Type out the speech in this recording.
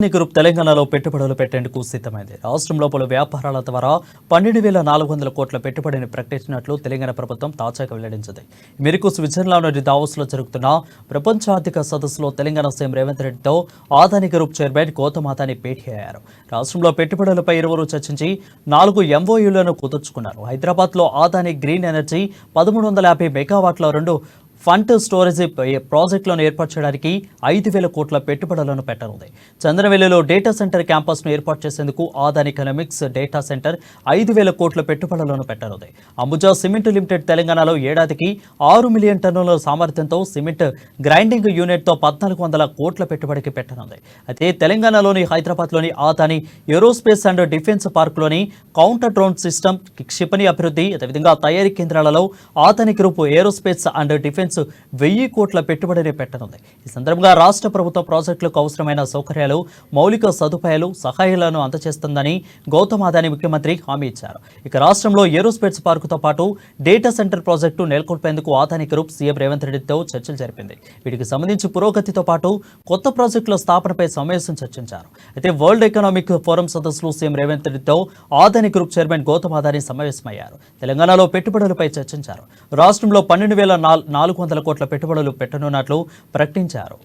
Group తెలంగాణలో పెట్టుబడులు పెట్టేందుకు సిద్ధమైంది. రాష్ట్రంలో పలు వ్యాపారాల ద్వారా 12,400 కోట్ల పెట్టుబడిని ప్రకటించినట్లు తెలంగాణ ప్రభుత్వం తాజాగా వెల్లడించింది. ఈ మేరకు స్విట్జర్లాండ్లోని దావోస్లో జరుగుతున్న ప్రపంచ ఆర్థిక సదస్సులో తెలంగాణ సీఎం రేవంత్ రెడ్డితో అదానీ గ్రూప్ చైర్మన్ గౌతమ్ అదానీ భేటీ అయ్యారు. రాష్ట్రంలో పెట్టుబడులపై ఇరువురు చర్చించి 4 MOUలను కుదుర్చుకున్నారు. హైదరాబాద్లో అదానీ గ్రీన్ ఎనర్జీ 1350 మెగావాట్ల 2 ఫండ్ స్టోరేజ్ ప్రాజెక్టులను ఏర్పాటు చేయడానికి 5,000 కోట్ల పెట్టుబడులను పెట్టనుంది. చంద్రవెల్లిలో డేటా సెంటర్ క్యాంపస్ను ఏర్పాటు చేసేందుకు అదానీ ఎకనామిక్స్ డేటా సెంటర్ 5,000 కోట్ల పెట్టుబడులను పెట్టనుంది. అంబుజా సిమెంట్ లిమిటెడ్ తెలంగాణలో ఏడాదికి 6 మిలియన్ టన్నుల సామర్థ్యంతో సిమెంట్ గ్రైండింగ్ యూనిట్తో 1,400 కోట్ల పెట్టుబడికి పెట్టనుంది. అయితే తెలంగాణలోని హైదరాబాద్లోని అదానీ ఏరోస్పేస్ అండ్ డిఫెన్స్ పార్కులోని కౌంటర్ డ్రోన్ సిస్టమ్ క్షిపణి అభివృద్ధి అదేవిధంగా తయారీ కేంద్రాలలో Adani group aerospace and defence 1,000 కోట్ల పెట్టుబడిని పెట్టనుంది. ఈ సందర్భంగా రాష్ట్ర ప్రభుత్వ ప్రాజెక్టులకు అవసరమైన సౌకర్యాలు, మౌలిక సదుపాయాలు, సహాయాలను అందజేస్తుందని గౌతమ్ అదానీ ముఖ్యమంత్రి హామీ ఇచ్చారు. ఇక రాష్ట్రంలో ఏరోస్పేస్ పార్కుతో పాటు డేటా సెంటర్ ప్రాజెక్టు నెలకొల్పేందుకు అదానీ గ్రూప్ సీఎం రేవంత్ రెడ్డితో చర్చలు జరిపింది. వీటికి సంబంధించి పురోగతితో పాటు కొత్త ప్రాజెక్టుల స్థాపనపై సమావేశం చర్చించారు. అయితే వరల్డ్ ఎకనామిక్ ఫోరం సదస్సులో సీఎం రేవంత్ రెడ్డితో అదానీ గ్రూప్ చైర్మన్ గౌతమ్ అదానీ సమావేశమయ్యారు. తెలంగాణలో పెట్టుబడులపై చర్చించారు. రాష్ట్రంలో 12,400 కోట్ల పెట్టుబడులు పెట్టనున్నట్లు ప్రకటించారు.